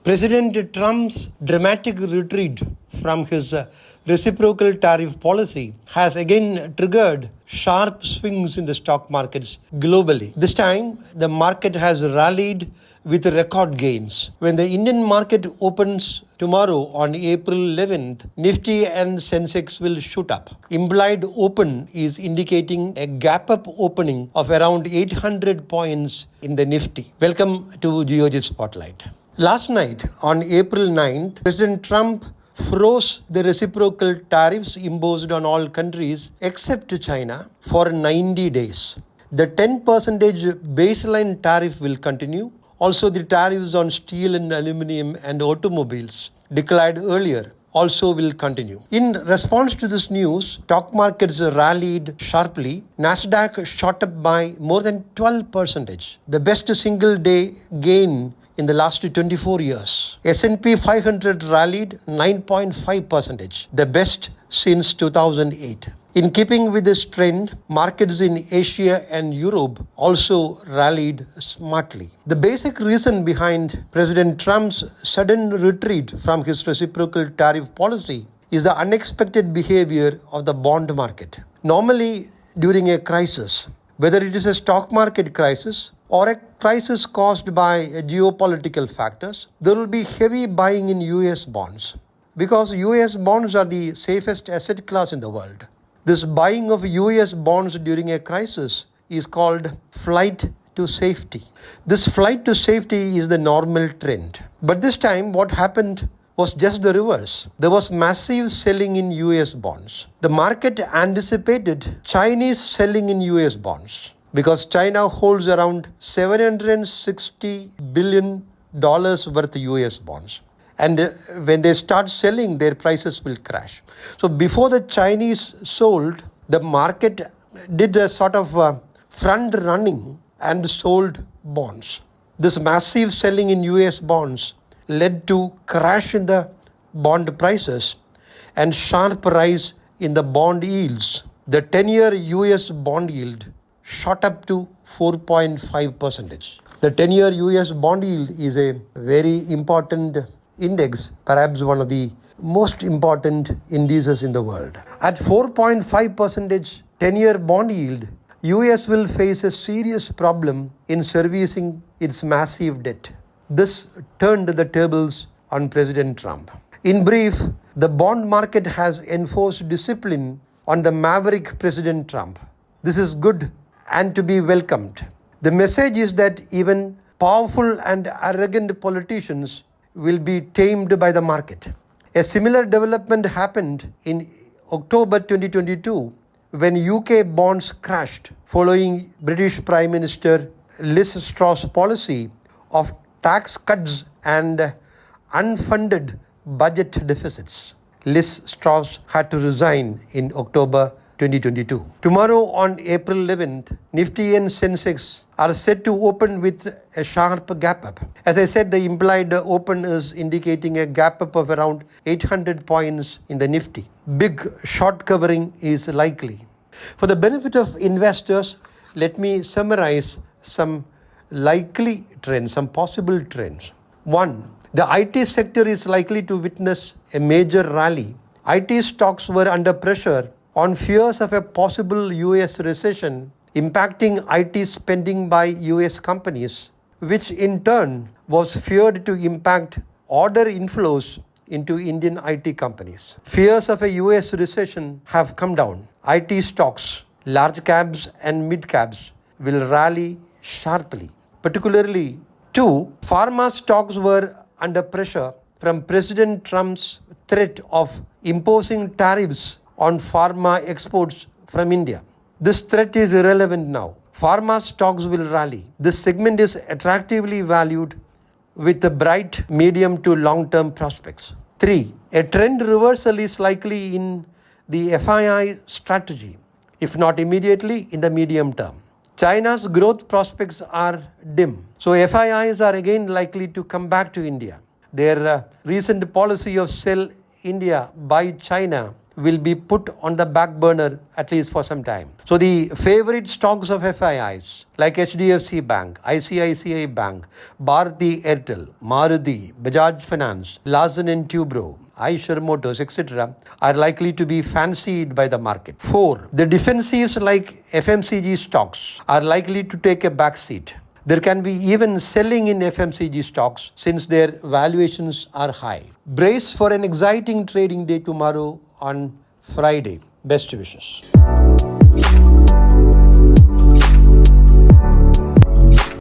President Trump's dramatic retreat from his reciprocal tariff policy has again triggered sharp swings in the stock markets globally. This time, the market has rallied with record gains. When the Indian market opens tomorrow on April 11th, Nifty and Sensex will shoot up. Implied open is indicating a gap-up opening of around 800 points in the Nifty. Welcome to Geojit Spotlight. Last night, on April 9th, President Trump froze the reciprocal tariffs imposed on all countries except China for 90 days. The 10% baseline tariff will continue. Also, the tariffs on steel and aluminum and automobiles declared earlier also will continue. In response to this news, stock markets rallied sharply. Nasdaq shot up by more than 12%, the best single day gain in the last 24 years. S&P 500 rallied 9.5%, the best since 2008. In keeping with this trend, markets in Asia and Europe also rallied smartly. The basic reason behind President Trump's sudden retreat from his reciprocal tariff policy is the unexpected behavior of the bond market. Normally, during a crisis, whether it is a stock market crisis or a crisis caused by geopolitical factors, there will be heavy buying in US bonds because US bonds are the safest asset class in the world. This buying of US bonds during a crisis is called flight to safety. This flight to safety is the normal trend. But this time what happened was just the reverse. There was massive selling in US bonds. The market anticipated Chinese selling in US bonds because China holds around $760 billion worth US bonds. And when they start selling, their prices will crash. So before the Chinese sold, the market did a sort of front running and sold bonds. This massive selling in US bonds led to crash in the bond prices and sharp rise in the bond yields. The 10-year US bond yield shot up to 4.5%. The 10-year US bond yield is a very important index, perhaps one of the most important indices in the world. At 4.5% 10-year bond yield, US will face a serious problem in servicing its massive debt. This turned the tables on President Trump. In brief, the bond market has enforced discipline on the maverick President Trump. This is good and to be welcomed. The message is that even powerful and arrogant politicians will be tamed by the market. A similar development happened in October 2022 when UK bonds crashed following British Prime Minister Liz Truss's policy of tax cuts and unfunded budget deficits. Liz Truss had to resign in October 2022. Tomorrow on April 11th, Nifty and Sensex are set to open with a sharp gap up. As I said, the implied open is indicating a gap up of around 800 points in the Nifty. Big short covering is likely. For the benefit of investors, let me summarize some likely trends, some possible trends. 1. The IT sector is likely to witness a major rally. IT stocks were under pressure on fears of a possible US recession impacting IT spending by US companies, which in turn was feared to impact order inflows into Indian IT companies. Fears of a US recession have come down. IT stocks, large caps and mid caps will rally sharply. Particularly, 2, pharma stocks were under pressure from President Trump's threat of imposing tariffs on pharma exports from India. This threat is irrelevant now. Pharma stocks will rally. This segment is attractively valued with the bright medium to long-term prospects. 3. A trend reversal is likely in the FII strategy, if not immediately, in the medium term. China's growth prospects are dim, so FIIs are again likely to come back to India. Their recent policy of sell India, buy China will be put on the back burner at least for some time. So the favorite stocks of FIIs like HDFC Bank, ICICI Bank, Bharti Airtel, Maruti, Bajaj Finance, Larsen and Toubro, Eicher Motors, etc. are likely to be fancied by the market. 4. The defensives like FMCG stocks are likely to take a back seat. There can be even selling in FMCG stocks since their valuations are high. Brace for an exciting trading day tomorrow on Friday. Best wishes.